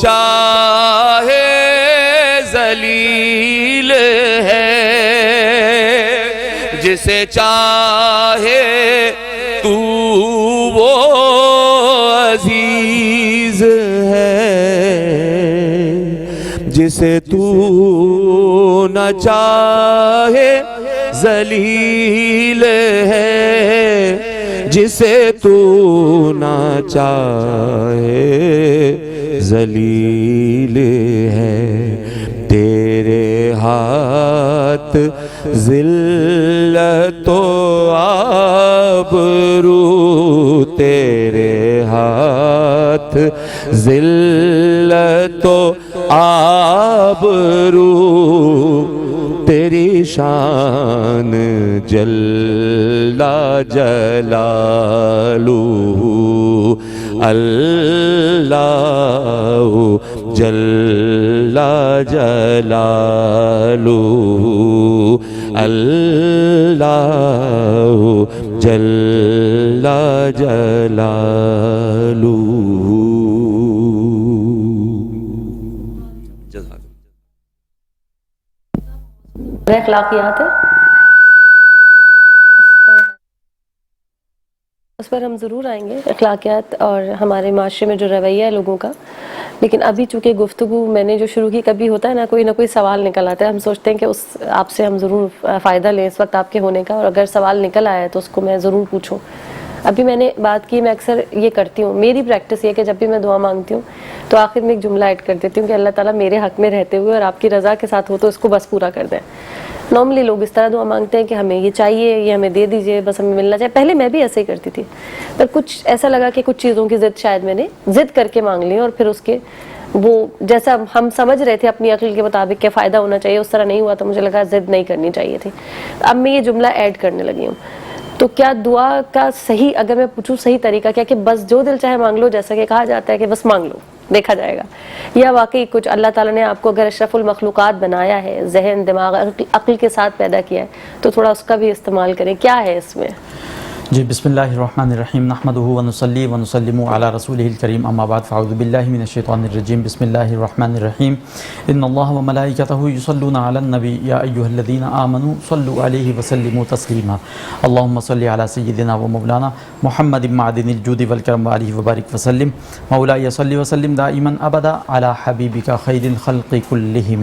چاہے ذلیل ہے، جسے چاہے تو وہ عزیز ہے، جسے تو نہ چاہے ذلیل ہے، جسے تو نہ چاہے ذلیل ہے۔ تیرے ہاتھ ذلت و آبرو، تیرے ہاتھ ذلت و آبرو، تیری شان جل جلالہ، اللہ جل جلالہ، اللہ جل جلالہ۔ اخلاقیات ہے، اس پر ہم ضرور آئیں گے، اخلاقیات اور ہمارے معاشرے میں جو رویہ ہے لوگوں کا۔ لیکن ابھی چونکہ گفتگو میں نے جو شروع کی، کبھی ہوتا ہے نہ کوئی سوال نکل آتا ہے، ہم سوچتے ہیں کہ آپ سے ہم ضرور فائدہ لیں اس وقت آپ کے ہونے کا، اور اگر سوال نکل آیا ہے تو اس کو میں ضرور پوچھوں۔ ابھی میں نے بات کی، میں اکثر یہ کرتی ہوں، میری پریکٹس یہ ہے کہ جب بھی میں دعا مانگتی ہوں تو آخر میں ایک جملہ ایڈ کر دیتی ہوں کہ اللہ تعالیٰ میرے حق میں رہتے ہوئے اور آپ کی رضا کے ساتھ ہو تو اس کو بس پورا کر دیں۔ نارملی لوگ اس طرح دعا مانگتے ہیں کہ ہمیں یہ چاہیے، یہ ہمیں دے دیجئے، بس ہمیں ملنا چاہیے۔ پہلے میں بھی ایسے ہی کرتی تھی، پر کچھ ایسا لگا کہ کچھ چیزوں کی ضد شاید میں نے ضد کر کے مانگ لی، اور پھر اس کے وہ جیسا ہم سمجھ رہے تھے اپنی عقل کے مطابق کہ فائدہ ہونا چاہیے، اس طرح نہیں ہوا تو مجھے لگا ضد نہیں کرنی چاہیے تھی۔ اب میں یہ جملہ ایڈ کرنے لگی ہوں۔ تو کیا دعا کا صحیح، اگر میں پوچھوں صحیح طریقہ کیا کہ بس جو دل چاہے مانگ لو، جیسا کہ کہا جاتا ہے کہ بس مانگ لو دیکھا جائے گا، یا واقعی کچھ اللہ تعالیٰ نے آپ کو اگر اشرف المخلوقات بنایا ہے، ذہن دماغ عقل کے ساتھ پیدا کیا ہے تو تھوڑا اس کا بھی استعمال کریں، کیا ہے اس میں؟ جی بسم اللہ الرحمن الرحیم، نحمدہ ونصلی ونسلم علی رسولہ الکریم، اما بعد فاعوذ باللہ من الشیطان الرجیم، بسم اللہ الرحمن الرحیم، ان اللہ وملائکتہ یصلون علی النبی یا ایہا الذین آمنوا صلوا علیہ وسلموا تسلیما، اللہم صلی علی سیدنا و مولانا محمد معدن الجود والکرم وآلہ وبارک وسلم، مولائی صلی وسلم دائما ابدا علی حبیبک خیر الخلق کلہم۔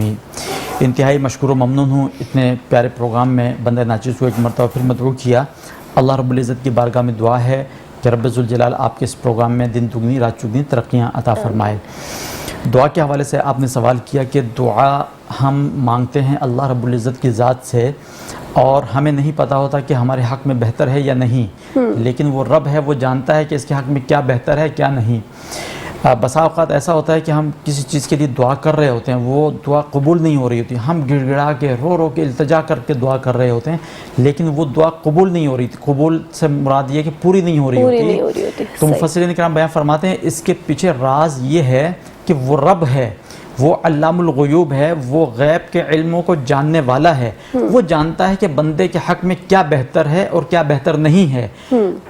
انتہائی مشکور و ممنون ہوں، اتنے پیارے پروگرام میں بندہ ناچیز کو ایک مرتبہ پھر مدعو کیا۔ اللہ رب العزت کی بارگاہ میں دعا ہے کہ رب ذوالجلال آپ کے اس پروگرام میں دن دگنی رات چگنی ترقیاں عطا فرمائے۔ دعا کے حوالے سے آپ نے سوال کیا کہ دعا ہم مانگتے ہیں اللہ رب العزت کی ذات سے، اور ہمیں نہیں پتہ ہوتا کہ ہمارے حق میں بہتر ہے یا نہیں، لیکن وہ رب ہے، وہ جانتا ہے کہ اس کے حق میں کیا بہتر ہے کیا نہیں۔ بسا اوقات ایسا ہوتا ہے کہ ہم کسی چیز کے لیے دعا کر رہے ہوتے ہیں، وہ دعا قبول نہیں ہو رہی ہوتی، ہم گڑ گڑا کے رو کے التجا کر کے دعا کر رہے ہوتے ہیں، لیکن وہ دعا قبول نہیں ہو رہی تھی۔ قبول سے مراد یہ کہ پوری نہیں ہو رہی ہوتی۔ تو مفسرین کرام بیان فرماتے ہیں اس کے پیچھے راز یہ ہے کہ وہ رب ہے، وہ علام الغیوب ہے، وہ غیب کے علموں کو جاننے والا ہے، وہ جانتا ہے کہ بندے کے حق میں کیا بہتر ہے اور کیا بہتر نہیں ہے۔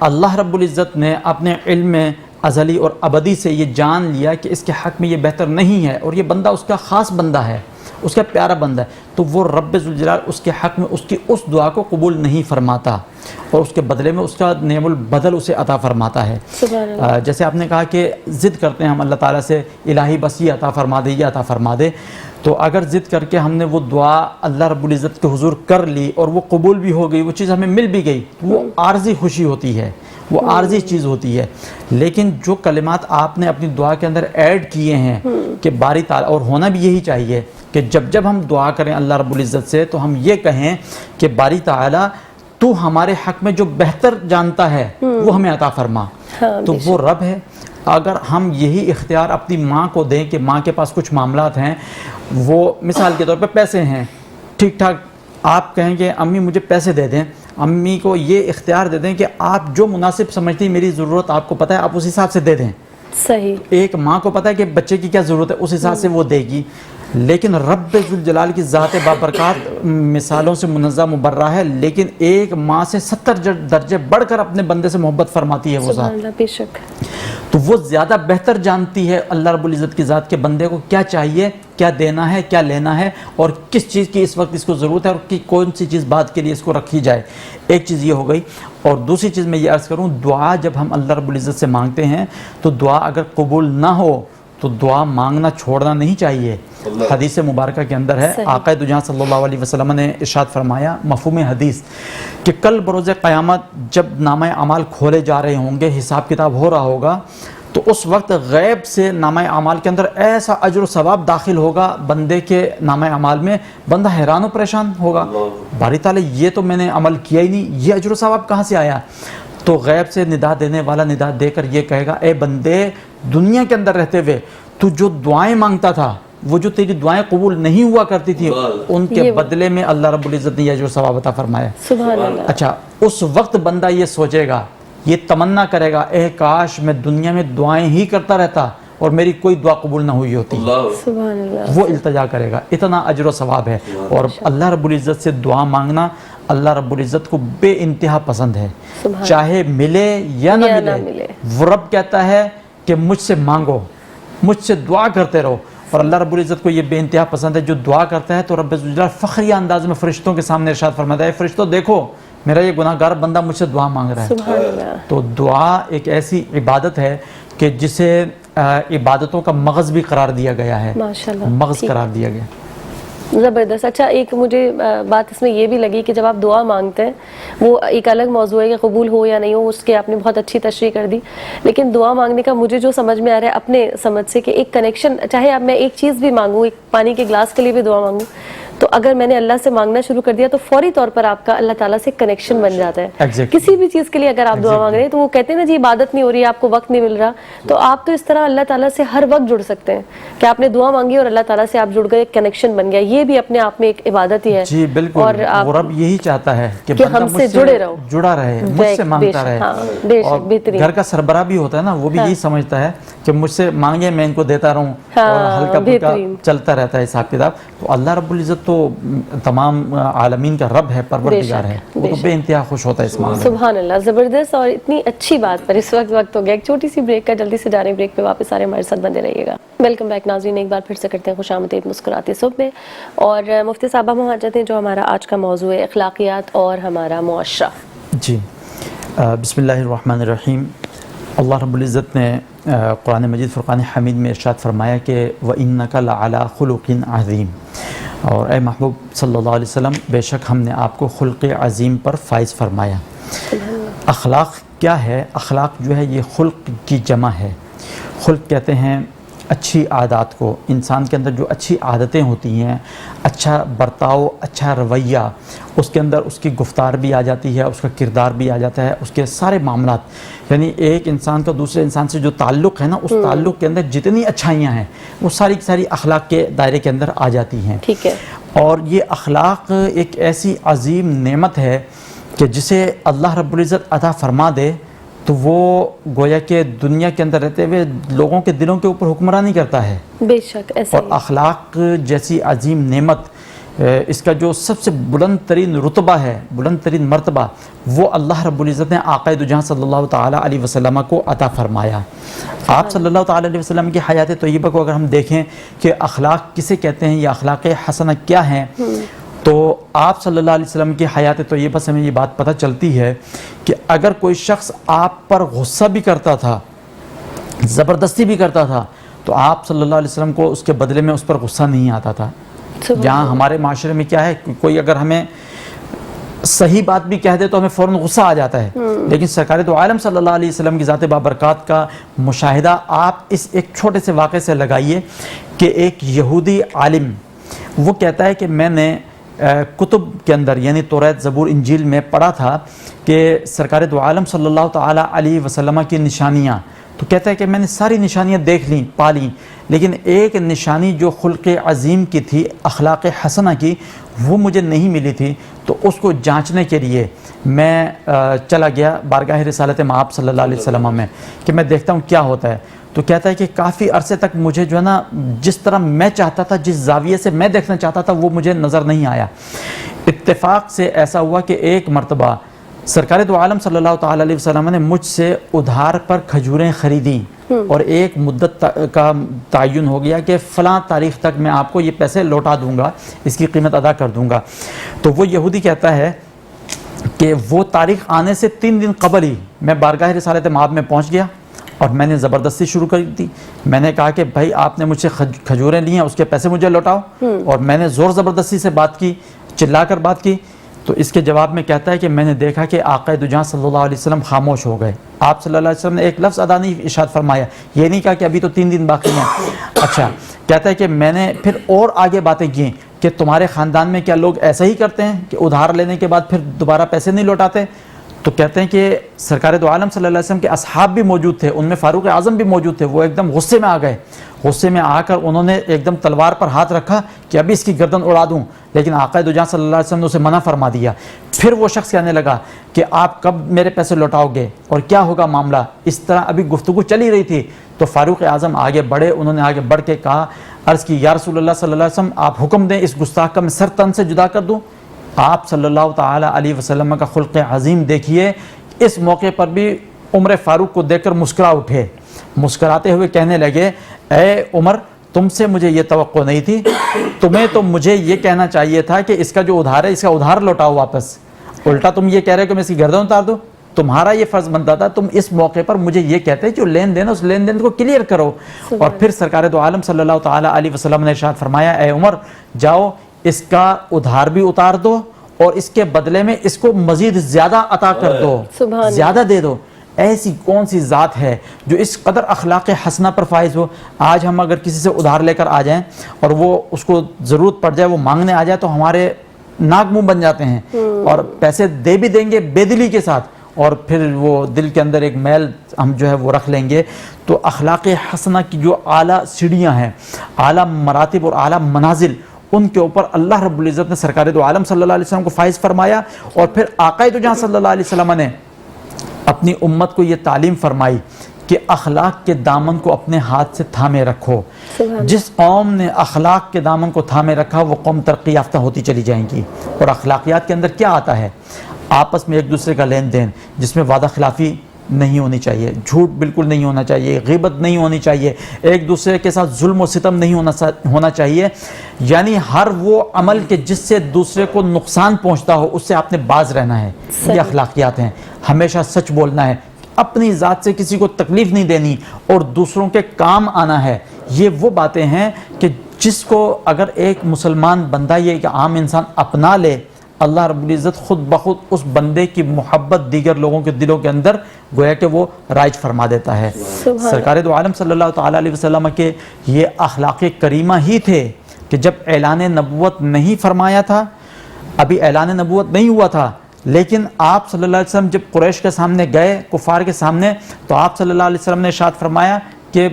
اللہ رب العزت نے اپنے علم ازلی اور ابدی سے یہ جان لیا کہ اس کے حق میں یہ بہتر نہیں ہے، اور یہ بندہ اس کا خاص بندہ ہے، اس کا پیارا بندہ ہے، تو وہ رب ذوالجلال اس کے حق میں اس کی اس دعا کو قبول نہیں فرماتا، اور اس کے بدلے میں اس کا نعم البدل اسے عطا فرماتا ہے۔ جیسے آپ نے کہا کہ ضد کرتے ہیں ہم اللہ تعالیٰ سے، الہی بس یہ عطا فرما دے، یہ عطا فرما دے، تو اگر ضد کر کے ہم نے وہ دعا اللہ رب العزت کے حضور کر لی اور وہ قبول بھی ہو گئی، وہ چیز ہمیں مل بھی گئی، وہ عارضی خوشی ہوتی ہے، وہ عارضی چیز ہوتی ہے۔ لیکن جو کلمات آپ نے اپنی دعا کے اندر ایڈ کیے ہیں کہ باری تعالیٰ، اور ہونا بھی یہی چاہیے کہ جب ہم دعا کریں اللہ رب العزت سے تو ہم یہ کہیں کہ باری تعالیٰ تو ہمارے حق میں جو بہتر جانتا ہے وہ ہمیں عطا فرما، تو وہ رب ہے۔ اگر ہم یہی اختیار اپنی ماں کو دیں کہ ماں کے پاس کچھ معاملات ہیں، وہ مثال کے طور پہ پیسے ہیں، ٹھیک ٹھاک آپ کہیں کہ امی مجھے پیسے دے دیں، امی کو یہ اختیار دے دیں کہ آپ جو مناسب سمجھتی میری ضرورت آپ کو پتہ ہے، آپ اس حساب سے دے دیں۔ صحیح۔ ایک ماں کو پتہ ہے کہ بچے کی کیا ضرورت ہے، اس حساب سے وہ دے گی۔ لیکن رب ذوالجلال کی ذات بابرکات مثالوں سے منزہ مبرہ ہے، لیکن ایک ماں سے 70 درجے بڑھ کر اپنے بندے سے محبت فرماتی ہے وہ ذات۔ سبحان اللہ، بے شک۔ تو وہ زیادہ بہتر جانتی ہے اللہ رب العزت کی ذات کے بندے کو کیا چاہیے، کیا دینا ہے، کیا لینا ہے، اور کس چیز کی اس وقت اس کو ضرورت ہے، اور کون سی چیز بعد کے لیے اس کو رکھی جائے۔ ایک چیز یہ ہو گئی، اور دوسری چیز میں یہ عرض کروں، دعا جب ہم اللہ رب العزت سے مانگتے ہیں تو دعا اگر قبول نہ ہو تو دعا مانگنا چھوڑنا نہیں چاہیے۔ حدیث مبارکہ کے اندر ہے، آقا دو جہاں صلی اللہ علیہ وسلم نے ارشاد فرمایا مفہوم حدیث کہ کل بروز قیامت جب نامہ اعمال کھولے جا رہے ہوں گے، حساب کتاب ہو رہا ہوگا، تو اس وقت غیب سے نامہ اعمال کے اندر ایسا اجر و ثواب داخل ہوگا بندے کے نامہ اعمال میں، بندہ حیران و پریشان ہوگا، باری تعالیٰ یہ تو میں نے عمل کیا ہی نہیں، یہ اجر و ثواب کہاں سے آیا؟ تو غیب سے ندا دینے والا ندا دے کر یہ کہے گا، اے بندے، دنیا کے اندر رہتے ہوئے تو جو دعائیں مانگتا تھا، وہ جو تیری دعائیں قبول نہیں ہوا کرتی تھی، ان کے بدلے میں اللہ رب العزت نے یہ اجر و ثواب عطا فرمایا۔ سبحان اللہ۔ اچھا، اس وقت بندہ یہ سوچے گا، یہ تمنا کرے گا، اے کاش میں دنیا میں دعائیں ہی کرتا رہتا اور میری کوئی دعا قبول نہ ہوئی ہوتی۔ سبحان اللہ۔ وہ التجا کرے گا، اتنا اجر و ثواب ہے۔ اور اللہ رب العزت سے دعا مانگنا اللہ رب العزت کو بے انتہا پسند ہے، چاہے ملے یا نہ ملے۔ وہ رب کہتا ہے کہ مجھ سے مانگو، مجھ سے دعا کرتے رہو، اور اللہ رب العزت کو یہ بے انتہا پسند ہے۔ جو دعا کرتا ہے تو رب ذوالجلال فخریہ انداز میں فرشتوں کے سامنے ارشاد فرماتا ہے، فرشتوں دیکھو میرا یہ گناہ گار بندہ مجھ سے دعا مانگ رہا ہے۔ سبحان اللہ۔ تو دعا ایک ایسی عبادت ہے کہ جسے عبادتوں کا مغز بھی قرار دیا گیا ہے، ماشاءاللہ، مغز قرار دیا گیا۔ زبردست۔ اچھا، ایک مجھے بات اس میں یہ بھی لگی کہ جب آپ دعا مانگتے ہیں، وہ ایک الگ موضوع ہے کہ قبول ہو یا نہیں ہو، اس کے آپ نے بہت اچھی تشریح کر دی، لیکن دعا مانگنے کا مجھے جو سمجھ میں آ رہا ہے اپنے سمجھ سے، کہ ایک کنیکشن، چاہے اب میں ایک چیز بھی مانگوں، ایک پانی کے گلاس کے لیے بھی دعا مانگوں، تو اگر میں نے اللہ سے مانگنا شروع کر دیا تو فوری طور پر آپ کا اللہ تعالیٰ سے کنیکشن بن جاتا ہے۔ کسی بھی چیز کے لیے اگر آپ دعا مانگ رہے ہیں تو وہ کہتے ہیں نا جی عبادت نہیں ہو رہی ہے، آپ کو وقت نہیں مل رہا، تو آپ تو اس طرح اللہ تعالیٰ سے ہر وقت جڑ سکتے ہیں کہ آپ نے دعا مانگی اور اللہ تعالیٰ سے آپ جڑ گئے، ایک کنیکشن بن گیا۔ یہ بھی اپنے آپ میں ایک عبادت ہی ہے۔ جی بالکل، اور وہ رب یہی چاہتا ہے کہ کہ بندہ ہم مجھ سے جڑے رہو، جڑا رہے، مجھ سے مانگتا رہے۔ اور گھر کا سربراہ بھی ہوتا ہے نا، وہ بھی یہی سمجھتا ہے کہ مجھ سے مانگے میں ان کو دیتا رہوں، اور ہلکا پھلکا چلتا رہتا ہے حساب کتاب۔ تو اللہ رب العزت تو تمام عالمین کا رب ہے، پروردگار ہے، وہ تو بے انتہا خوش ہوتا ہے اس معاملے میں۔ سبحان اللہ، زبردست۔ اور اتنی اچھی بات پر اس وقت ہو گیا، ایک چھوٹی سی بریک کا، جلدی سے جا رہے ہیں بریک پہ، واپس سارے ہمارے ساتھ بندے رہیے گا۔ ویلکم بیک ناظرین، ایک بار پھر سے کرتے ہیں خوش آمدید مسکراتے صبح میں، اور مفتی صاحب ہم آ جاتے ہیں جو ہمارا آج کا موضوع ہے اخلاقیات اور ہمارا معاشرہ۔ جی، بسم اللہ الرحمن الرحیم۔ اللہ رب العزت نے قرآن مجید فرقان حمید میں ارشاد فرمایا کہ وَإِنَّكَ لَعَلَىٰ خُلُقٍ عَظِيمٍ، اور اے محبوب صلی اللہ علیہ وسلم، بے شک ہم نے آپ کو خلق عظیم پر فائز فرمایا۔ اخلاق کیا ہے؟ اخلاق جو ہے یہ خلق کی جمع ہے۔ خلق کہتے ہیں اچھی عادات کو، انسان کے اندر جو اچھی عادتیں ہوتی ہیں، اچھا برتاؤ، اچھا رویہ، اس کے اندر اس کی گفتار بھی آ جاتی ہے، اس کا کردار بھی آ جاتا ہے، اس کے سارے معاملات، یعنی ایک انسان کا دوسرے انسان سے جو تعلق ہے نا، اس تعلق کے اندر جتنی اچھائیاں ہیں وہ ساری کی ساری اخلاق کے دائرے کے اندر آ جاتی ہیں۔ ٹھیک ہے۔ اور یہ اخلاق ایک ایسی عظیم نعمت ہے کہ جسے اللہ رب العزت عطا فرما دے تو وہ گویا کہ دنیا کے اندر رہتے ہوئے لوگوں کے دلوں کے اوپر حکمرانی کرتا ہے۔ بے شک ایسا اور اخلاق جیسی عظیم نعمت، اس کا جو سب سے بلند ترین رتبہ ہے، بلند ترین مرتبہ، وہ اللہ رب العزت نے آقا دو جہاں صلی اللہ تعالیٰ علیہ وسلم کو عطا فرمایا۔ آپ صلی اللہ تعالیٰ علیہ وسلم کی حیات طیبہ کو اگر ہم دیکھیں کہ اخلاق کسے کہتے ہیں یا اخلاق حسنہ کیا ہیں، تو آپ صلی اللہ علیہ وسلم کی حیات طیبہ سے ہمیں یہ بات پتہ چلتی ہے کہ اگر کوئی شخص آپ پر غصہ بھی کرتا تھا، زبردستی بھی کرتا تھا، تو آپ صلی اللہ علیہ وسلم کو اس کے بدلے میں اس پر غصہ نہیں آتا تھا۔ جہاں ہمارے معاشرے میں کیا ہے، کوئی اگر ہمیں صحیح بات بھی کہہ دے تو ہمیں فوراً غصہ آ جاتا ہے، لیکن سرکار دو عالم صلی اللہ علیہ وسلم کی ذات بابرکات کا مشاہدہ آپ اس ایک چھوٹے سے واقعے سے لگائیے کہ ایک یہودی عالم وہ کہتا ہے کہ میں نے کتب کے اندر یعنی توریت، زبور، انجیل میں پڑھا تھا کہ سرکار دو عالم صلی اللہ تعالیٰ علیہ وسلم کی نشانیاں، تو کہتا ہے کہ میں نے ساری نشانیاں دیکھ لیں، پا لیں، لیکن ایک نشانی جو خلق عظیم کی تھی، اخلاق حسنہ کی، وہ مجھے نہیں ملی تھی. تو اس کو جانچنے کے لیے میں چلا گیا بارگاہ رسالت مآب صلی اللہ علیہ وسلم میں کہ میں دیکھتا ہوں کیا ہوتا ہے. تو کہتا ہے کہ کافی عرصے تک مجھے جو ہے نا جس طرح میں چاہتا تھا، جس زاویے سے میں دیکھنا چاہتا تھا، وہ مجھے نظر نہیں آیا. اتفاق سے ایسا ہوا کہ ایک مرتبہ سرکار دو عالم صلی اللہ تعالی علیہ وسلم نے مجھ سے ادھار پر کھجوریں خریدیں اور ایک مدت کا تعین ہو گیا کہ فلاں تاریخ تک میں آپ کو یہ پیسے لوٹا دوں گا، اس کی قیمت ادا کر دوں گا. تو وہ یہودی کہتا ہے کہ وہ تاریخ آنے سے 3 دن قبل ہی میں بارگاہ رسالت مآب میں پہنچ گیا اور میں نے زبردستی شروع کر دی. میں نے کہا کہ بھائی آپ نے مجھ سے کھجوریں لی ہیں، اس کے پیسے مجھے لوٹاؤ. اور میں نے زور زبردستی سے بات کی، چلا کر بات کی. تو اس کے جواب میں کہتا ہے کہ میں نے دیکھا کہ آقا دو جہاں صلی اللہ علیہ وسلم خاموش ہو گئے. آپ صلی اللہ علیہ وسلم نے ایک لفظ ادا نہیں ارشاد فرمایا، یہ نہیں کہا کہ ابھی تو 3 دن باقی ہیں. اچھا، کہتا ہے کہ میں نے پھر اور آگے باتیں کی کہ تمہارے خاندان میں کیا لوگ ایسا ہی کرتے ہیں کہ ادھار لینے کے بعد پھر دوبارہ پیسے نہیں لوٹاتے؟ تو کہتے ہیں کہ سرکار دو عالم صلی اللہ علیہ وسلم کے اصحاب بھی موجود تھے، ان میں فاروق اعظم بھی موجود تھے. وہ ایک دم غصے میں آ گئے. غصے میں آ کر انہوں نے ایک دم تلوار پر ہاتھ رکھا کہ ابھی اس کی گردن اڑا دوں، لیکن آقا دو جہاں صلی اللہ علیہ وسلم نے اسے منع فرما دیا. پھر وہ شخص کہنے لگا کہ آپ کب میرے پیسے لوٹاؤ گے اور کیا ہوگا معاملہ؟ اس طرح ابھی گفتگو چلی رہی تھی. تو فاروق اعظم آگے بڑھے. انہوں نے آگے بڑھ کے کہا، عرض کی، یا رسول اللہ صلی اللہ علیہ وسلم آپ حکم دیں اس گستاخ کا میں سر تن سے جدا کر دوں. آپ صلی اللہ تعالی علیہ وسلم کا خلق عظیم دیکھیے. اس موقع پر بھی عمر فاروق کو دیکھ کر مسکرا اٹھے. مسکراتے ہوئے کہنے لگے، اے عمر، تم سے مجھے یہ توقع نہیں تھی. تمہیں تو مجھے یہ کہنا چاہیے تھا کہ اس کا جو ادھار ہے اس کا ادھار لوٹاؤ واپس. الٹا تم یہ کہہ رہے ہو کہ میں اس کی گردن اتار دوں. تمہارا یہ فرض بنتا تھا تم اس موقع پر مجھے یہ کہتے کہ جو لین دین ہے اس لین دین کو کلیئر کرو. اور پھر سرکار دو عالم صلی اللہ تعالی علیہ وسلم نے ارشاد فرمایا، اے عمر، جاؤ اس کا ادھار بھی اتار دو اور اس کے بدلے میں اس کو مزید زیادہ عطا کر دو، زیادہ دے دو. ایسی کون سی ذات ہے جو اس قدر اخلاق حسنہ پر فائز ہو؟ آج ہم اگر کسی سے ادھار لے کر آ جائیں اور وہ اس کو ضرورت پڑ جائے، وہ مانگنے آ جائے، تو ہمارے ناک منہ بن جاتے ہیں اور پیسے دے بھی دیں گے بے دلی کے ساتھ، اور پھر وہ دل کے اندر ایک میل ہم جو ہے وہ رکھ لیں گے. تو اخلاق حسنہ کی جو اعلیٰ سیڑھیاں ہیں، اعلیٰ مراتب اور اعلیٰ منازل، ان کے اوپر اللہ رب العزت نے سرکار دو عالم صلی اللہ علیہ وسلم کو فائز فرمایا. اور پھر آقا دو جہاں صلی اللہ علیہ وسلم نے اپنی امت کو یہ تعلیم فرمائی کہ اخلاق کے دامن کو اپنے ہاتھ سے تھامے رکھو. جس قوم نے اخلاق کے دامن کو تھامے رکھا وہ قوم ترقی یافتہ ہوتی چلی جائیں گی. اور اخلاقیات کے اندر کیا آتا ہے؟ آپس میں ایک دوسرے کا لین دین جس میں وعدہ خلافی نہیں ہونی چاہیے، جھوٹ بالکل نہیں ہونا چاہیے، غیبت نہیں ہونی چاہیے، ایک دوسرے کے ساتھ ظلم و ستم نہیں ہونا چاہیے. یعنی ہر وہ عمل کہ جس سے دوسرے کو نقصان پہنچتا ہو اس سے آپ نے باز رہنا ہے. یہ اخلاقیات ہیں. ہمیشہ سچ بولنا ہے، اپنی ذات سے کسی کو تکلیف نہیں دینی اور دوسروں کے کام آنا ہے. یہ وہ باتیں ہیں کہ جس کو اگر ایک مسلمان بندہ، یہ ایک عام انسان اپنا لے، اللہ رب العزت خود بخود اس بندے کی محبت دیگر لوگوں کے دلوں کے اندر گویا کہ وہ رائج فرما دیتا ہے. سرکار دو عالم صلی اللہ تعالی علیہ وسلم کے یہ اخلاق کریمہ ہی تھے کہ جب اعلان نبوت نہیں فرمایا تھا، ابھی اعلان نبوت نہیں ہوا تھا، لیکن آپ صلی اللہ علیہ وسلم جب قریش کے سامنے گئے، کفار کے سامنے، تو آپ صلی اللہ علیہ وسلم نے ارشاد فرمایا کہ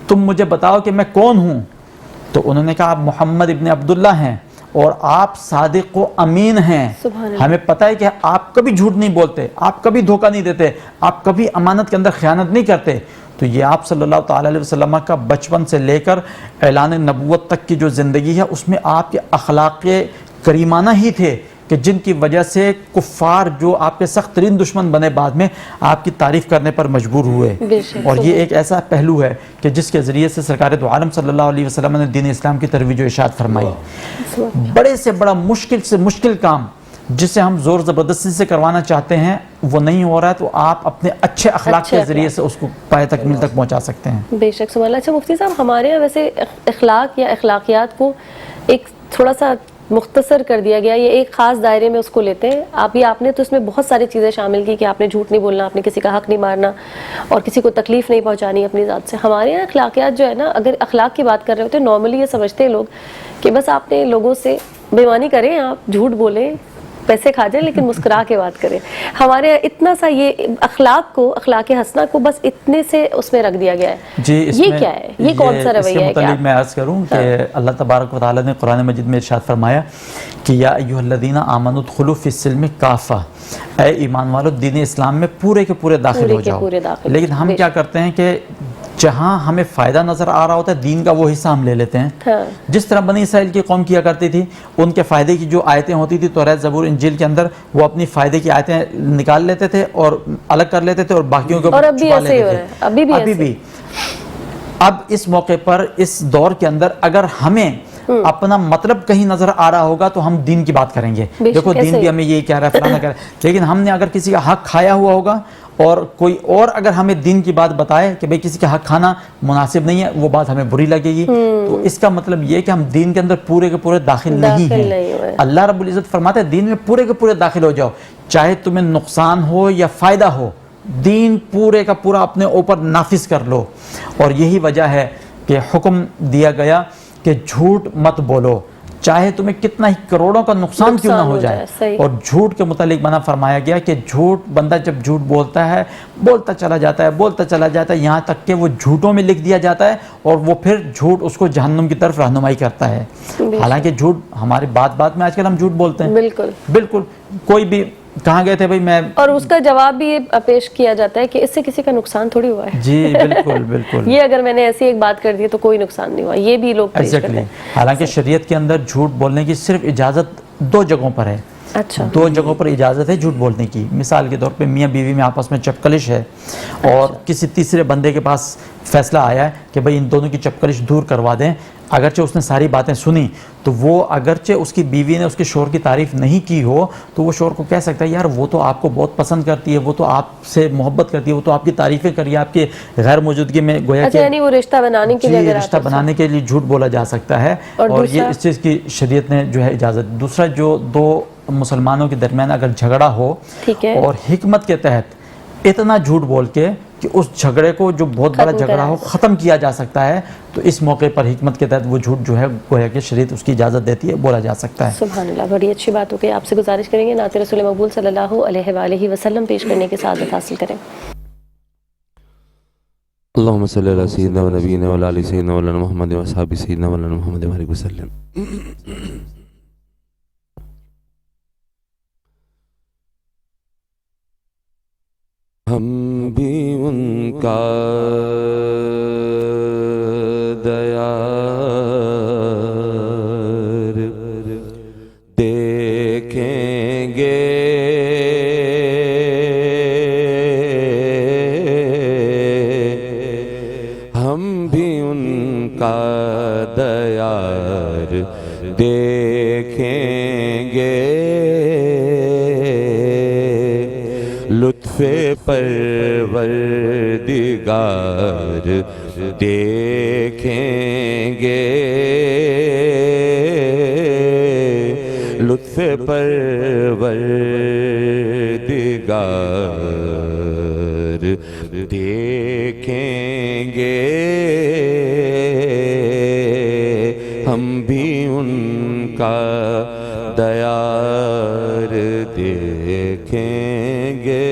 تم مجھے بتاؤ کہ میں کون ہوں. تو انہوں نے کہا آپ محمد ابن عبداللہ ہیں اور آپ صادق و امین ہیں. ہمیں پتہ ہے کہ آپ کبھی جھوٹ نہیں بولتے، آپ کبھی دھوکہ نہیں دیتے، آپ کبھی امانت کے اندر خیانت نہیں کرتے. تو یہ آپ صلی اللہ تعالی علیہ وسلم کا بچپن سے لے کر اعلان نبوت تک کی جو زندگی ہے اس میں آپ کے اخلاق کریمانہ ہی تھے کہ جن کی وجہ سے کفار جو آپ کے سخت ترین دشمن بنے بعد میں آپ کی تعریف کرنے پر مجبور ہوئے. اور یہ ایک ایسا پہلو ہے کہ جس کے ذریعے سے سرکار دو عالم صلی اللہ علیہ وسلم نے دین اسلام کی ترویج و ارشاد فرمائی. بڑے سے بڑا مشکل سے مشکل کام جسے ہم زور زبردستی سے کروانا چاہتے ہیں وہ نہیں ہو رہا ہے تو آپ اپنے اچھے اخلاق کے ذریعے سے اس کو پائے تکمیل تک پہنچا سکتے ہیں. بے شک سبحان اللہ. اچھا مفتی صاحب، ہمارے یہاں ویسے اخلاق یا اخلاقیات کو ایک تھوڑا سا مختصر کر دیا گیا، یہ ایک خاص دائرے میں اس کو لیتے ہیں. آپ نے تو اس میں بہت ساری چیزیں شامل کی کہ آپ نے جھوٹ نہیں بولنا، آپ نے کسی کا حق نہیں مارنا اور کسی کو تکلیف نہیں پہنچانی اپنی ذات سے. ہمارے یہاں اخلاقیات جو ہے نا، اگر اخلاق کی بات کر رہے ہوتے ہیں نارملی یہ سمجھتے ہیں لوگ کہ بس آپ نے لوگوں سے بےایمانی کریں، آپ جھوٹ بولیں، پیسے کھا جائیں لیکن مسکرا کے بات کریں. ہمارے اتنا سا یہ اخلاق حسنہ کو بس اتنے سے اس میں رکھ دیا گیا ہے. جی یہ کیا ہے, یہ کون سا رویہ ہے؟ اس کے متعلق میں عرض کروں کہ اللہ تبارک و تعالیٰ نے قرآن مجید میں ارشاد فرمایا کہ یا ایھا الذین آمنوا ادخلوا فی السلم کافہ، اے ایمان والو دین اسلام میں پورے کے پورے داخل ہو جاؤ. لیکن ہم کیا کرتے ہیں کہ جہاں ہمیں فائدہ نظر آ رہا ہوتا ہے دین کا وہ حصہ ہم لے لیتے ہیں. جس طرح بنی اسرائیل کی قوم کیا کرتی تھی، ان کے فائدے کی جو آیتیں ہوتی تھی توریت زبور انجیل کے اندر، وہ اپنی فائدے کی آیتیں نکال لیتے تھے اور الگ کر لیتے تھے اور باقیوں کو چھپا لیتے تھے. ابھی بھی اب اس موقع پر اس دور کے اندر اگر ہمیں اپنا مطلب کہیں نظر آ رہا ہوگا تو ہم دین کی بات کریں گے. دیکھو دین بھی ہمیں یہ کہہ رہا ہے فلانا کہہ رہا ہے، لیکن ہم نے اگر کسی کا حق کھایا ہوا ہوگا اور کوئی اور اگر ہمیں دین کی بات بتائے کہ بھئی کسی کا حق کھانا مناسب نہیں ہے، وہ بات ہمیں بری لگے گی. تو اس کا مطلب یہ کہ ہم دین کے اندر پورے کے پورے داخل نہیں ہیں. اللہ رب العزت فرماتا ہے دین میں پورے کے پورے داخل ہو جاؤ، چاہے تمہیں نقصان ہو یا فائدہ ہو، دین پورے کا پورا اپنے اوپر نافذ کر لو. اور یہی وجہ ہے کہ حکم دیا گیا کہ جھوٹ مت بولو، چاہے تمہیں کتنا ہی کروڑوں کا نقصان کیوں نہ ہو جائے. اور جھوٹ کے متعلق منع فرمایا گیا کہ جھوٹ بندہ جب جھوٹ بولتا ہے بولتا چلا جاتا ہے یہاں تک کہ وہ جھوٹوں میں لکھ دیا جاتا ہے اور وہ پھر جھوٹ اس کو جہنم کی طرف رہنمائی کرتا ہے. حالانکہ جھوٹ ہمارے بات میں آج کل ہم جھوٹ بولتے ہیں. بالکل کوئی بھی کہاں گئے تھے بھائی میں، اور اس کا جواب بھی یہ پیش کیا جاتا ہے کہ اس سے کسی کا نقصان تھوڑی ہوا ہے. جی بالکل یہ اگر میں نے ایسی ایک بات کر دی تو کوئی نقصان نہیں ہوا، یہ بھی لوگ پیش کرتے ہیں. حالانکہ شریعت کے اندر جھوٹ بولنے کی صرف اجازت 2 جگہوں پر ہے. 2 جگہوں پر اجازت ہے جھوٹ بولنے کی. مثال کے طور پہ میاں بیوی میں آپس میں چپکلش ہے اور کسی تیسرے بندے کے پاس فیصلہ آیا ہے کہ بھئی ان دونوں کی چپکلش دور کروا دیں. اگرچہ اس نے ساری باتیں سنی تو وہ اگرچہ اس کی بیوی نے اس کے شوہر کی تعریف نہیں کی ہو تو وہ شوہر کو کہہ سکتا ہے یار وہ تو آپ کو بہت پسند کرتی ہے، وہ تو آپ سے محبت کرتی ہے، وہ تو آپ کی تعریفیں کری ہے آپ کے غیر موجودگی میں، گویا کہ یعنی وہ رشتہ بنانے کے لیے جھوٹ بولا جا سکتا ہے. اور یہ اس چیز کی شریعت نے جو ہے اجازت. دوسرا، جو 2 مسلمانوں کے درمیان اگر جھگڑا ہو اور حکمت کے تحت اتنا جھوٹ بول کے کہ اس جھگڑے کو جو بہت بڑا جھگڑا ہو ختم کیا جا سکتا ہے، تو اس موقع پر حکمت کے تحت وہ جھوٹ جو ہے گویا کہ شریعت اس کی اجازت دیتی ہے، بولا جا سکتا ہے. سبحان اللہ، بڑی اچھی بات ہو گئی. آپ سے گزارش کریں گے نعت رسول مقبول صلی اللہ علیہ وآلہ وسلم پیش کرنے کی سعادت حاصل کریں. اللہم صلی اللہ سیدنا و نبینا و علی سیدنا و علی محمد و صحابی سیدنا و علی محمد و علیہ وسلم. ہم بھی ان کا دیار دیکھیں گے، ہم بھی ان کا دیار دیکھیں گے، لطف پروردگار دیکھیں گے، لطف پروردگار دیکھیں گے، ہم بھی ان کا دیار دیکھیں گے.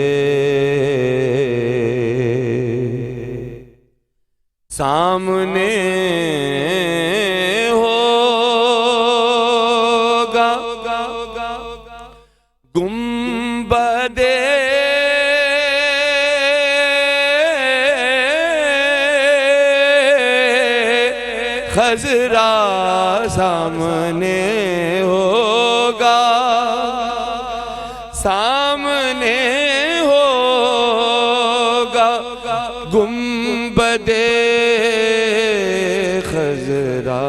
سامنے ہوگا گنبد خضرا، سامنے ہوگا، سامنے ہوگا گنبد خضرا،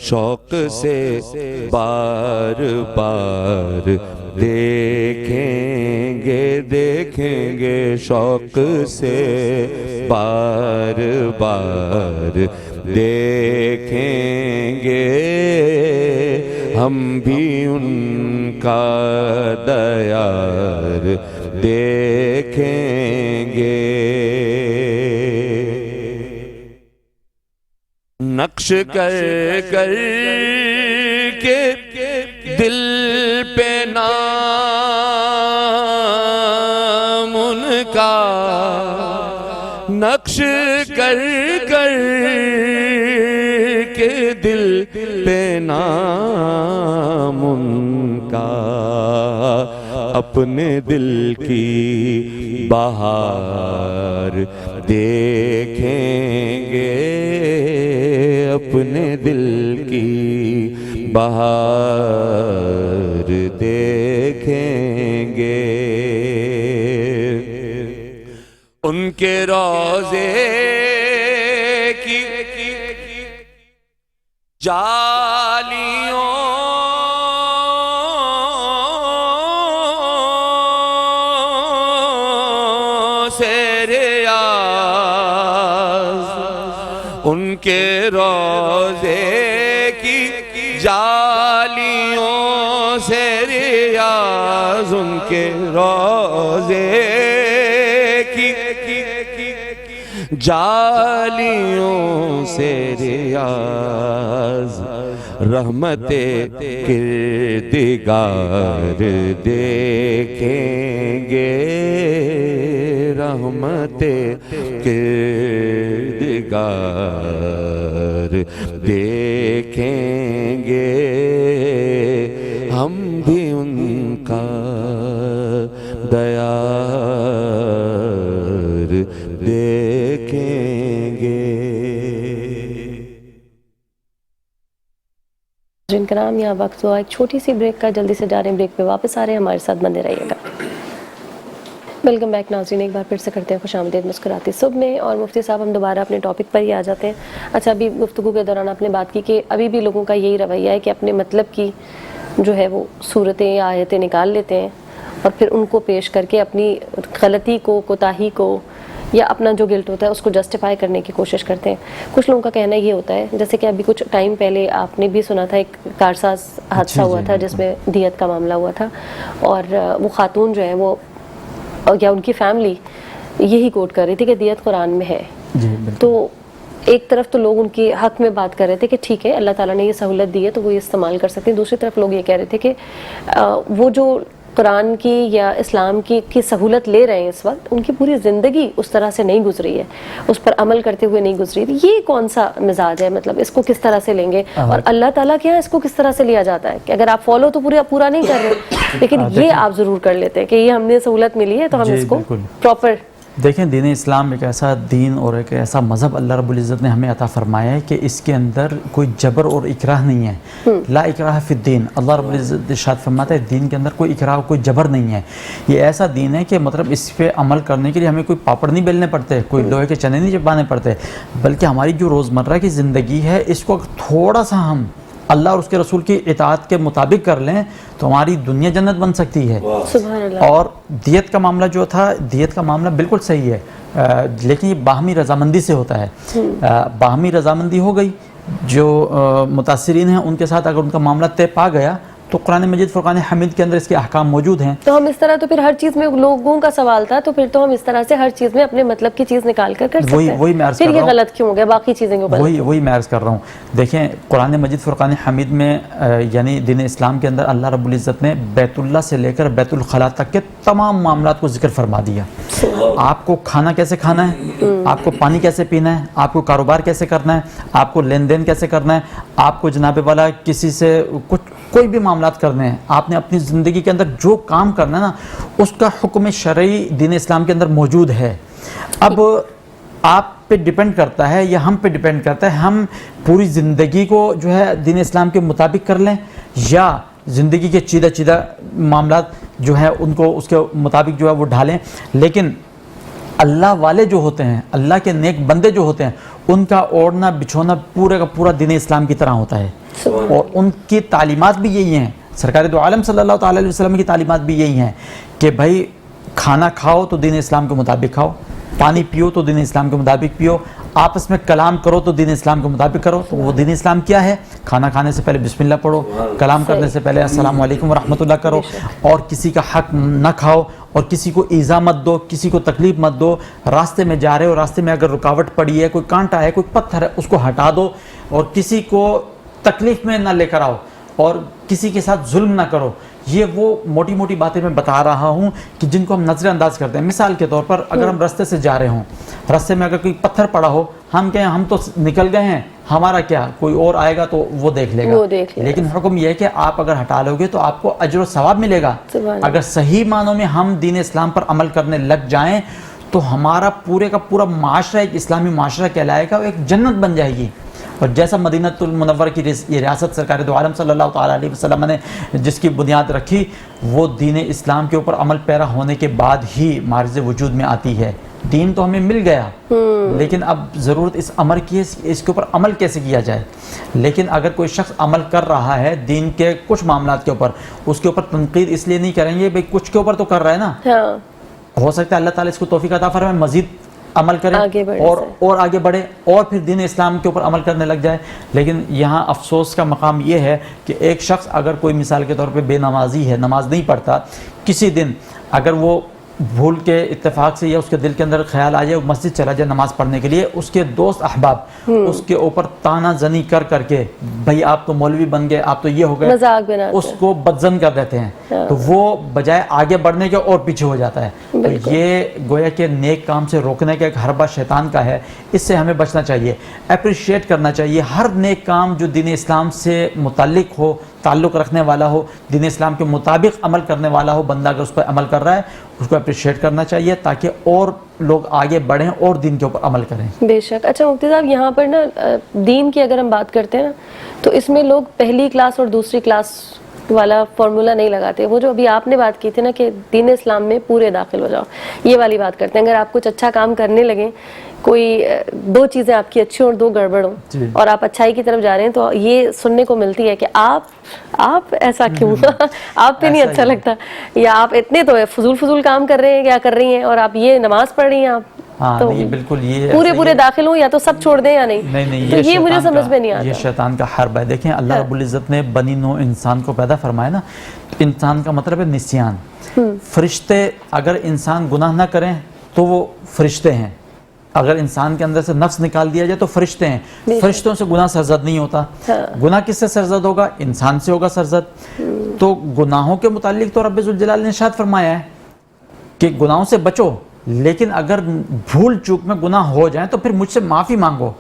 شوق سے بار بار دیکھیں گے، دیکھیں گے، شوق سے بار بار دیکھیں گے، ہم بھی ان کا دیار دیکھیں گے. نقش کر کر کے دل پہ نام ان کا نقش کر کر کے، دل پہ نام ان کا اپنے دل کی بہار دیکھیں گے، اپنے دل کی بہار دیکھیں گے۔ ان کے روضے کی جالیوں سے ریاض، ان کے روضے کی جالیوں سے ریاض، ان کے روضے کی جالیوں سے ریاض، رحمت کردگار دیکھیں گے، رحمت کردگار دیکھیں گے، ہم بھی ان کا دیار دیکھیں گے۔ جن کرام یہاں وقت ہوا ایک چھوٹی سی بریک کا، جلدی سے جا رہے ہیں بریک پہ، واپس آ رہے ہیں، ہمارے ساتھ بنے رہیے گا۔ ویلکم بیک ناظرین، ایک بار پھر سے کرتے ہیں خوش آمدید مسکراتی صبح میں، اور مفتی صاحب ہم دوبارہ اپنے ٹاپک پر ہی آ جاتے ہیں۔ اچھا، ابھی گفتگو کے دوران آپ نے بات کی کہ ابھی بھی لوگوں کا یہی رویہ ہے کہ اپنے مطلب کی جو ہے وہ صورتیں یا آیتیں نکال لیتے ہیں اور پھر ان کو پیش کر کے اپنی غلطی کو، کوتاہی کو، یا اپنا جو گلٹ ہوتا ہے اس کو جسٹیفائی کرنے کی کوشش کرتے ہیں۔ کچھ لوگوں کا کہنا یہ ہوتا ہے، جیسے کہ ابھی کچھ ٹائم پہلے آپ نے بھی سنا تھا ایک کارساز حادثہ ہوا تھا جس میں دیت کا معاملہ ہوا تھا، اور وہ خاتون جو ہے وہ یا ان کی فیملی یہی کوٹ کر رہی تھی کہ دیت قرآن میں ہے۔ تو ایک طرف تو لوگ ان کے حق میں بات کر رہے تھے کہ ٹھیک ہے اللہ تعالیٰ نے یہ سہولت دی ہے تو وہ یہ استعمال کر سکتے ہیں، دوسری طرف لوگ یہ کہہ رہے تھے کہ وہ جو قرآن کی یا اسلام کی سہولت لے رہے ہیں اس وقت، ان کی پوری زندگی اس طرح سے نہیں گزری ہے، اس پر عمل کرتے ہوئے نہیں گزری۔ یہ کون سا مزاج ہے؟ مطلب اس کو کس طرح سے لیں گے، اور اللہ تعالیٰ کے یہاں اس کو کس طرح سے لیا جاتا ہے کہ اگر آپ فالو تو پورا نہیں کر رہے لیکن یہ آپ ضرور کر لیتے ہیں کہ یہ ہم نے سہولت ملی ہے تو ہم اس کو پراپر۔ دیکھیں، دین اسلام ایک ایسا دین اور ایک ایسا مذہب اللہ رب العزت نے ہمیں عطا فرمایا ہے کہ اس کے اندر کوئی جبر اور اکراہ نہیں ہے۔ لا اکراہ فی الدین، اللہ رب العزت ارشاد فرماتا ہے دین کے اندر کوئی اکراہ، کوئی جبر نہیں ہے۔ یہ ایسا دین ہے کہ مطلب اس پہ عمل کرنے کے لیے ہمیں کوئی پاپڑ نہیں بیلنے پڑتے، کوئی لوہے کے چنے نہیں چبانے پڑتے، بلکہ ہماری جو روزمرہ کی زندگی ہے اس کو تھوڑا سا ہم اللہ اور اس کے رسول کی اطاعت کے مطابق کر لیں تو ہماری دنیا جنت بن سکتی ہے۔ سبحان اللہ۔ اور دیت کا معاملہ جو تھا، دیت کا معاملہ بالکل صحیح ہے، لیکن یہ باہمی رضامندی سے ہوتا ہے۔ باہمی رضامندی ہو گئی، جو متاثرین ہیں ان کے ساتھ اگر ان کا معاملہ طے پا گیا تو قرآن مجید فرقان حمید کے اندر اس کے احکام موجود ہیں۔ تو ہم اس طرح تو پھر ہر چیز میں لوگوں کا سوال تھا، تو پھر تو ہم اس طرح سے ہر چیز میں اپنے مطلب کی چیز نکال کر سکتے ہیں۔ وہی میں عرض کر پھر رہا یہ ہوں، غلط کیوں ہو گیا، باقی چیزیں کیوں غلط؟ وہی میں عرض کر رہا ہوں۔ دیکھیں، قرآن مجید فرقان حمید میں یعنی دین اسلام کے اندر اللہ رب العزت نے بیت اللہ سے لے کر بیت الخلاء تک کے تمام معاملات کو ذکر فرما دیا۔ آپ کو کھانا کیسے کھانا ہے، آپ کو پانی کیسے پینا ہے، آپ کو کاروبار کیسے کرنا ہے، آپ کو لین دین کیسے کرنا ہے، آپ کو جناب والا کسی سے کوئی بھی معاملات کرنے ہیں، آپ نے اپنی زندگی کے اندر جو کام کرنا ہے نا اس کا حکم شرعی دین اسلام کے اندر موجود ہے۔ اب آپ پہ ڈیپینڈ کرتا ہے یا ہم پہ ڈیپینڈ کرتا ہے ہم پوری زندگی کو جو ہے دین اسلام کے مطابق کر لیں، یا زندگی کے چیدہ معاملات جو ہے ان کو اس کے مطابق جو ہے وہ ڈھالیں۔ لیکن اللہ والے جو ہوتے ہیں، اللہ کے نیک بندے جو ہوتے ہیں، ان کا اوڑھنا بچھونا پورے کا پورا دین اسلام کی طرح ہوتا ہے، اور ان کی تعلیمات بھی یہی ہیں۔ سرکار دو عالم صلی اللہ تعالی علیہ وسلم کی تعلیمات بھی یہی ہیں کہ بھائی کھانا کھاؤ تو دین اسلام کے مطابق کھاؤ، پانی پیو تو دین اسلام کے مطابق پیو، آپس میں کلام کرو تو دین اسلام کے مطابق کرو۔ تو وہ دین اسلام کیا ہے؟ کھانا کھانے سے پہلے بسم اللہ پڑھو، کلام کرنے سے پہلے السلام علیکم ورحمۃ اللہ کرو، اور کسی کا حق نہ کھاؤ، اور کسی کو ایذا مت دو، کسی کو تکلیف مت دو۔ راستے میں جا رہے ہو، راستے میں اگر رکاوٹ پڑی ہے، کوئی کانٹا ہے، کوئی پتھر ہے، اس کو ہٹا دو، اور کسی کو تکلیف میں نہ لے کر آؤ۔ اور کسی کے ساتھ ظلم نہ کرو. یہ وہ موٹی موٹی باتیں میں بتا رہا ہوں کہ جن کو ہم نظر انداز کرتے ہیں. مثال کے طور پر اگر ہم راستے سے جا رہے ہوں, راستے میں اگر کوئی پتھر پڑا ہو, ہم کہیں ہم تو نکل گئے ہیں, ہمارا کیا, کوئی اور آئے گا تو وہ دیکھ لے گا. لیکن حکم یہ ہے کہ آپ اگر ہٹا لو گے تو آپ کو اجر و ثواب ملے گا. اگر صحیح معنوں میں ہم دین اسلام پر عمل کرنے لگ جائیں تو ہمارا پورے کا پورا معاشرہ ایک اسلامی معاشرہ کہلائے گا, ایک جنت بن جائے گی. اور جیسا مدینہ المنور کی یہ ریاست سرکار دو عالم صلی اللہ تعالیٰ علیہ وسلم نے جس کی بنیاد رکھی, وہ دین اسلام کے اوپر عمل پیرا ہونے کے بعد ہی معرض وجود میں آتی ہے. دین تو ہمیں مل گیا, لیکن اب ضرورت اس امر کی ہے اس کے اوپر عمل کیسے کیا جائے. لیکن اگر کوئی شخص عمل کر رہا ہے دین کے کچھ معاملات کے اوپر, اس کے اوپر تنقید اس لیے نہیں کریں گے بھئی کچھ کے اوپر تو کر رہا ہے نا, ہو سکتا ہے اللہ تعالیٰ اس کو توفیق عطا فرمائے مزید عمل کرے اور آگے بڑھے اور پھر دین اسلام کے اوپر عمل کرنے لگ جائے. لیکن یہاں افسوس کا مقام یہ ہے کہ ایک شخص اگر کوئی مثال کے طور پہ بے نمازی ہے, نماز نہیں پڑھتا, کسی دن اگر وہ بھول کے اتفاق سے یا اس کے دل کے اندر خیال آ جائے وہ مسجد چلا جائے نماز پڑھنے کے لیے, اس کے دوست احباب اس کے اوپر تانا زنی کر کر کے بھائی آپ تو مولوی بن گئے, آپ تو یہ ہو گئے, اس کو بدزن کر دیتے ہیں, تو وہ بجائے آگے بڑھنے کے اور پیچھے ہو جاتا ہے. تو یہ گویا کہ نیک کام سے روکنے کا ایک حربہ شیطان کا ہے, اس سے ہمیں بچنا چاہیے. اپریشیٹ کرنا چاہیے ہر نیک کام جو دین اسلام سے متعلق ہو, تعلق رکھنے والا ہو, دین اسلام کے مطابق عمل کرنے والا ہو. بندہ اگر اس پر عمل کر رہا ہے اس کو اپریشیٹ کرنا چاہیے تاکہ اور لوگ آگے بڑھیں اور دین کے اوپر عمل کریں. بے شک. اچھا مفتی صاحب, یہاں پر نا دین کی اگر ہم بات کرتے ہیں نا تو اس میں لوگ پہلی کلاس اور دوسری کلاس والا فارمولا نہیں لگاتے. وہ جو ابھی آپ نے بات کی تھی نا کہ دین اسلام میں پورے داخل ہو جاؤ, یہ والی بات کرتے ہیں. اگر آپ کچھ اچھا کام کرنے لگیں, کوئی دو چیزیں آپ کی اچھی اور دو گڑبڑ ہوں اور آپ اچھائی کی طرف جا رہے ہیں, تو یہ سننے کو ملتی ہے کہ آپ ایسا کیوں, آپ پہ نہیں اچھا لگتا, یا آپ اتنے تو فضول کام کر رہے ہیں, کیا کر رہی ہیں, اور آپ یہ نماز پڑھ رہی ہیں, آپ تو بالکل یہ پورے داخل ہوں یا تو سب چھوڑ دیں یا نہیں. تو یہ مجھے سمجھ میں نہیں آتا. یہ شیطان کا حرب ہے. دیکھیں اللہ رب العزت نے بنی نوع انسان کو پیدا فرمایا نا, انسان کا مطلب ہے نسیان. فرشتے اگر انسان گناہ نہ کریں تو وہ فرشتے ہیں, اگر انسان کے اندر سے نفس نکال دیا جائے تو فرشتے ہیں. فرشتوں سے گناہ سرزد نہیں ہوتا. گناہ کس سے سرزد ہوگا؟ انسان سے ہوگا سرزد. تو گناہوں کے متعلق تو رب ذوالجلال نے ارشاد فرمایا ہے کہ گناہوں سے بچو, لیکن اگر بھول چوک میں گناہ ہو جائیں تو پھر مجھ سے معافی مانگو.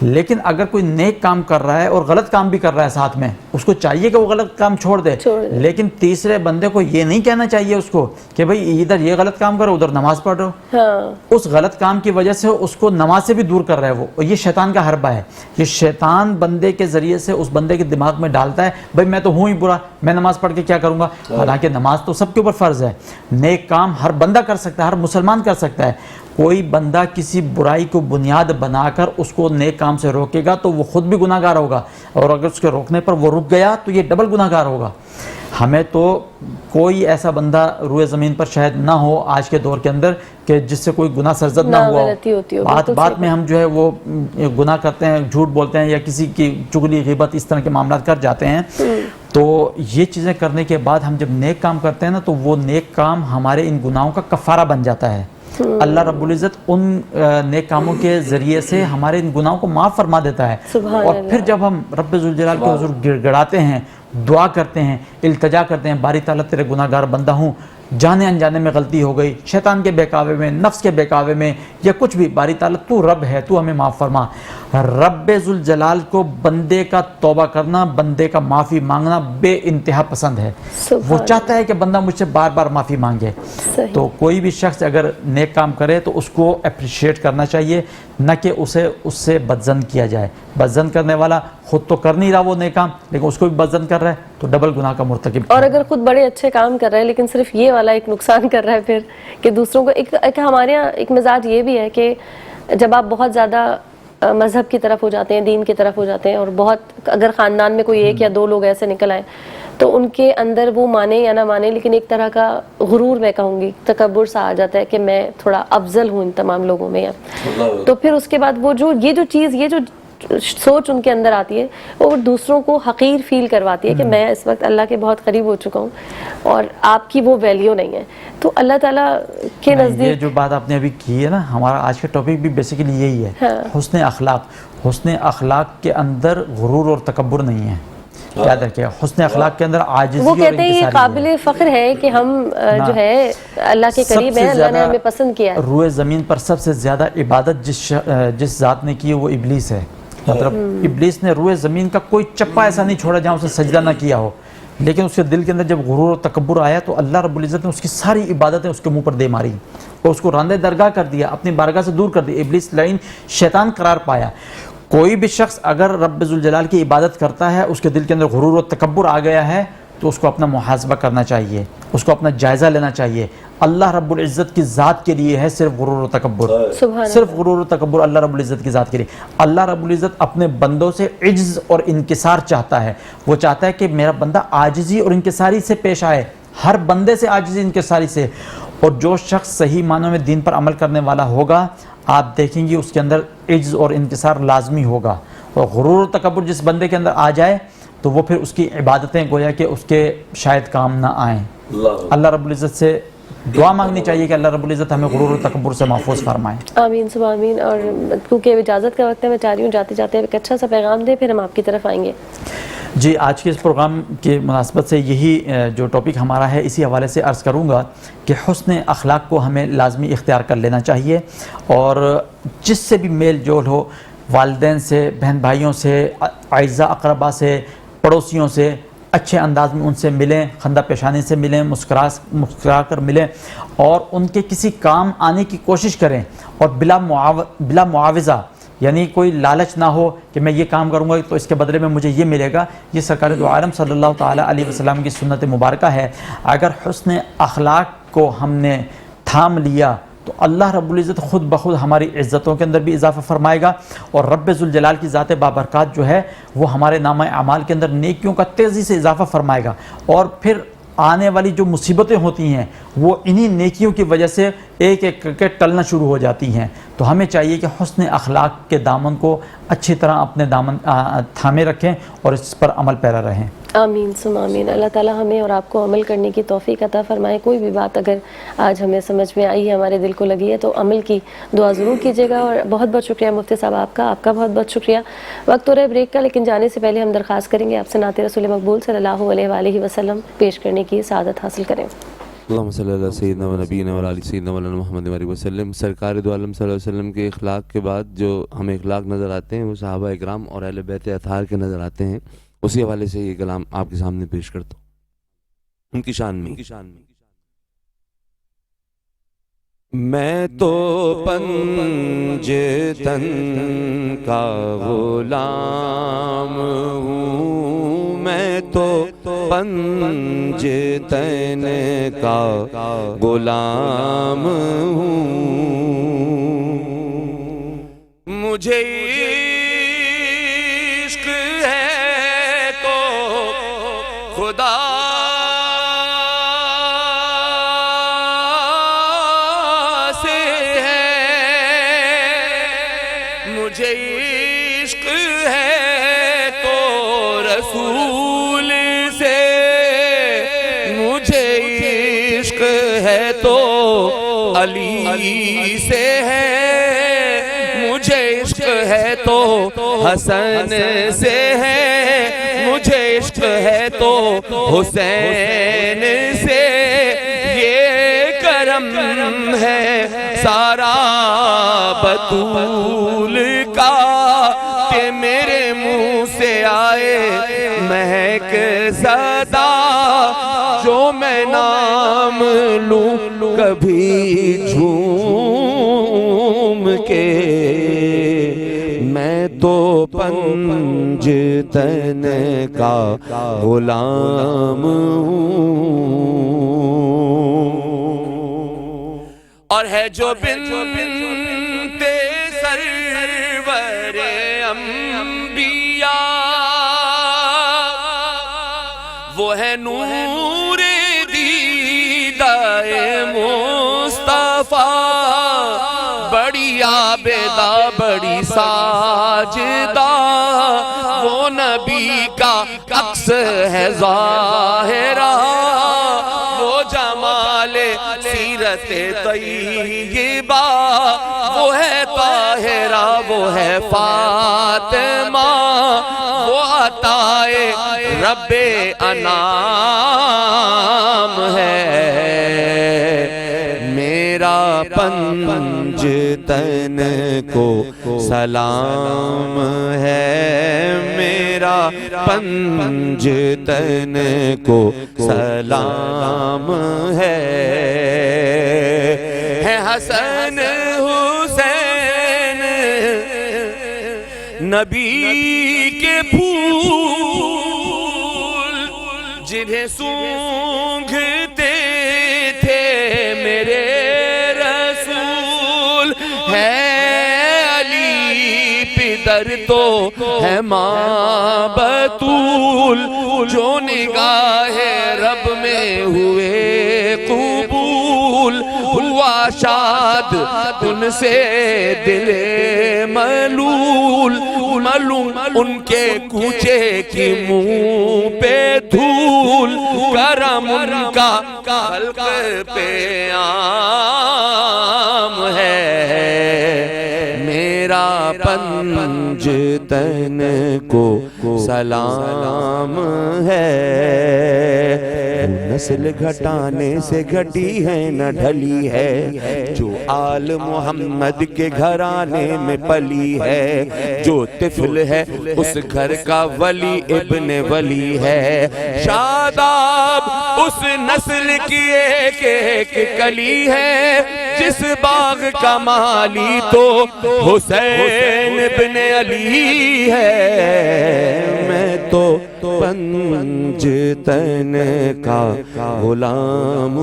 لیکن اگر کوئی نیک کام کر رہا ہے اور غلط کام بھی کر رہا ہے ساتھ میں, اس کو چاہیے کہ وہ غلط کام چھوڑ دے. لیکن تیسرے بندے کو یہ نہیں کہنا چاہیے اس کو کہ بھئی ادھر یہ غلط کام کرو ادھر نماز پڑھ رہو. اس غلط کام کی وجہ سے اس کو نماز سے بھی دور کر رہا ہے وہ. اور یہ شیطان کا حربہ ہے. یہ شیطان بندے کے ذریعے سے اس بندے کے دماغ میں ڈالتا ہے بھئی میں تو ہوں ہی برا, میں نماز پڑھ کے کیا کروں گا. حالانکہ نماز تو سب کے اوپر فرض ہے. نیک کام ہر بندہ کر سکتا ہے, ہر مسلمان کر سکتا ہے. کوئی بندہ کسی برائی کو بنیاد بنا کر اس کو نیک کام سے روکے گا تو وہ خود بھی گناہ گار ہوگا, اور اگر اس کے روکنے پر وہ رک گیا تو یہ ڈبل گناہ گار ہوگا. ہمیں تو کوئی ایسا بندہ روئے زمین پر شاید نہ ہو آج کے دور کے اندر کہ جس سے کوئی گناہ سرزد نہ ہوا ہو. بات میں ہم جو ہے وہ گناہ کرتے ہیں, جھوٹ بولتے ہیں یا کسی کی چغلی غیبت اس طرح کے معاملات کر جاتے ہیں. تو یہ چیزیں کرنے کے بعد ہم جب نیک کام کرتے ہیں نا تو وہ نیک کام ہمارے ان گناہوں کا کفارہ بن جاتا ہے. اللہ رب العزت ان نیک کاموں کے ذریعے سے ہمارے ان گناہوں کو معاف فرما دیتا ہے. اور پھر جب ہم رب ذوالجلال کے حضور گڑ گڑاتے ہیں, دعا کرتے ہیں, التجا کرتے ہیں, باری تعالیٰ تیرے گناہ گار بندہ ہوں, جانے انجانے میں غلطی ہو گئی, شیطان کے بہکاوے میں, نفس کے بہکاوے میں یا کچھ بھی, باری تعالیٰ تو رب ہے, تو ہمیں معاف فرما. رب ذوالجلال کو بندے کا توبہ کرنا, بندے کا معافی مانگنا بے انتہا پسند ہے. وہ چاہتا ہے کہ بندہ مجھ سے بار بار معافی مانگے. تو کوئی بھی شخص اگر نیک کام کرے تو اس کو اپریشیٹ کرنا چاہیے, نہ کہ اس سے بدزن کیا جائے. بدزن کرنے والا خود تو کر نہیں رہا وہ نیک کام, لیکن اس کو بھی بدزن کر رہا ہے تو ڈبل گناہ کا مرتکب. اور اگر خود بڑے اچھے کام کر رہا ہے لیکن صرف یہ والا ایک نقصان کر رہا ہے پھر کہ دوسروں کو, ایک ہمارے یہاں ایک مزاج یہ بھی ہے کہ جب آپ بہت زیادہ مذہب کی طرف ہو جاتے ہیں, دین کی طرف ہو جاتے ہیں, اور بہت اگر خاندان میں کوئی ایک یا دو لوگ ایسے نکل آئے تو ان کے اندر وہ مانے یا نہ مانے لیکن ایک طرح کا غرور, میں کہوں گی تکبر سا آ جاتا ہے کہ میں تھوڑا افضل ہوں ان تمام لوگوں میں. تو پھر اس کے بعد وہ جو یہ جو سوچ ان کے اندر آتی ہے وہ دوسروں کو حقیر فیل کرواتی ہے کہ میں اس وقت اللہ کے بہت قریب ہو چکا ہوں اور آپ کی وہ ویلیو نہیں ہے. تو اللہ تعالیٰ کے نزدیک یہ جو بات آپ نے ابھی کی ہے نا, ہمارا آج کا ٹاپک بھی بیسیکلی یہی ہے, حسن اخلاق. حسن اخلاق کے اندر غرور اور تکبر نہیں ہے. یاد رکھیے حسن اخلاق کے اندر عاجزی وہ اور کہتے ہیں یہ انکساری قابل فخر ہے کہ ہم جو ہے اللہ کے قریب ہیں، اللہ نے ہمیں پسند کیا ہے۔ روئے زمین پر سب سے زیادہ عبادت جس ذات نے کی ہے وہ ابلیس ہے، مطلب ابلیس نے روئے زمین کا کوئی چپا ایسا نہیں چھوڑا جہاں اسے سجدہ نہ کیا ہو، لیکن اس کے دل کے اندر جب غرور و تکبر آیا تو اللہ رب العزت نے اس کی ساری عبادتیں اس کے منہ پر دے ماری اور اس کو راندے درگاہ کر دیا، اپنی بارگاہ سے دور کر دیا، ابلیس لعین شیطان قرار پایا۔ کوئی بھی شخص اگر رب ذوالجلال کی عبادت کرتا ہے، اس کے دل کے اندر غرور و تکبر آ گیا ہے تو اس کو اپنا محاسبہ کرنا چاہیے، اس کو اپنا جائزہ لینا چاہیے۔ اللہ رب العزت کی ذات کے لیے ہے صرف غرور و تکبر، صرف غرور و تکبر اللہ رب العزت کی ذات کے لیے۔ اللہ رب العزت اپنے بندوں سے عجز اور انکسار چاہتا ہے، وہ چاہتا ہے کہ میرا بندہ عاجزی اور انکساری سے پیش آئے، ہر بندے سے عاجزی انکساری سے۔ اور جو شخص صحیح معنوں میں دین پر عمل کرنے والا ہوگا، آپ دیکھیں گے اس کے اندر عجز اور انکسار لازمی ہوگا، اور غرور و تکبر جس بندے کے اندر آ جائے تو وہ پھر اس کی عبادتیں گویا کہ اس کے شاید کام نہ آئیں۔ اللہ رب العزت سے دعا مانگنی چاہیے کہ اللہ رب العزت ہمیں غرور و تکبر سے محفوظ فرمائے۔ آمین ثم آمین۔ اور کیونکہ اجازت کا وقت ہے، میں چاہ رہی ہوں جاتے جاتے ایک اچھا سا پیغام دیں، پھر ہم آپ کی طرف آئیں گے۔ جی، آج کے اس پروگرام کی مناسبت سے یہی جو ٹاپک ہمارا ہے، اسی حوالے سے عرض کروں گا کہ حسن اخلاق کو ہمیں لازمی اختیار کر لینا چاہیے، اور جس سے بھی میل جول ہو، والدین سے، بہن بھائیوں سے، اعزاء اقربا سے، پڑوسیوں سے اچھے انداز میں ان سے ملیں، خندہ پیشانی سے ملیں، مسکرا کر ملیں، اور ان کے کسی کام آنے کی کوشش کریں، اور بلا معاوضہ، یعنی کوئی لالچ نہ ہو کہ میں یہ کام کروں گا تو اس کے بدلے میں مجھے یہ ملے گا۔ یہ سرکار دو عالم صلی اللہ تعالیٰ علیہ وسلم کی سنت مبارکہ ہے۔ اگر حسن اخلاق کو ہم نے تھام لیا تو اللہ رب العزت خود بخود ہماری عزتوں کے اندر بھی اضافہ فرمائے گا، اور رب ذوالجلال کی ذات بابرکات جو ہے وہ ہمارے نامہ اعمال کے اندر نیکیوں کا تیزی سے اضافہ فرمائے گا، اور پھر آنے والی جو مصیبتیں ہوتی ہیں وہ انہی نیکیوں کی وجہ سے ایک ایک کر کے ٹلنا شروع ہو جاتی ہیں۔ تو ہمیں چاہیے کہ حسن اخلاق کے دامن کو اچھی طرح اپنے دامن تھامے رکھیں اور اس پر عمل پیرا رہیں۔ آمین ثم آمین۔ اللہ تعالیٰ ہمیں اور آپ کو عمل کرنے کی توفیق عطا فرمائے۔ کوئی بھی بات اگر آج ہمیں سمجھ میں آئی ہے، ہمارے دل کو لگی ہے، تو عمل کی دعا ضرور کیجیے گا۔ اور بہت بہت شکریہ مفتی صاحب آپ کا بہت بہت شکریہ۔ وقت ہو رہا ہے بریک کا، لیکن جانے سے پہلے ہم درخواست کریں گے آپ سے نعت رسول مقبول صلی اللہ علیہ وآلہ وسلم پیش کرنے کی سعادت حاصل کریں۔ اللہم صلی اللہ سیدنا و نبینا و علی سیدنا و محمد علیہ وسلم۔ سرکار دو عالم صلی اللہ علیہ وسلم کے اخلاق کے بعد جو ہمیں اخلاق نظر آتے ہیں وہ صحابہ اکرام اور اہل بیت اطہار کے نظر آتے ہیں۔ اسی حوالے سے یہ کلام آپ کے سامنے پیش کرتا ہوں ان کی شان میں۔ میں تو پنجتن کا غلام ہوں، میں تو پنجتن کا غلام ہوں، مجھے عشق ہے تو خدا سے ہے، مجھے عشق ہے تو رسول سے، مجھے عشق ہے تو علی سے ہے، مجھے عشق ہے تو حسن سے ہے، مجھے عشق ہے تو حسین سے، یہ کرم ہے سارا بطول کا کہ میرے منہ سے آئے مہک صدا، جو میں نام لوں کبھی جھوم کے، میں تو پنجتن کا غلام ہوں، اور ہے جو بنت سرور انبیاء، وہ ہے نور دیدہ مصطفیٰ، بڑی عابدہ بڑی ساجدہ، وہ نبی کا عکس ہے ظاہرہ، وہ جمال سیرت طیبہ، وہ ہے طاہرہ وہ ہے فاطمہ، وہ عطائے رب انام ہے میرا پنجتن کو سلام ہے میرا پنجتن کو سلام ہے حسن حسین نبی کے پھول جنہیں سونگھتے تھے میرے رسول ہے علی پدر تو ہے ماں بطول جو نگاہ رب میں ہوئے قبول ہوا شاد ان سے دل ملول معلوم ان کے کوچے کی منہ پہ دھول کرم ان کا خلق پہ عام ہے میرا پنجتن کو سلام ہے نسل گھٹانے سے گھٹی ہے نہ ڈھلی ہے جو آل محمد کے گھرانے میں پلی ہے جو طفل ہے اس گھر کا ولی ابن ولی ہے شاداب اس نسل کی ایک ایک کلی ہے جس باغ کا مالی تو حسین ابن علی ہے میں تو پنجتن کا غلام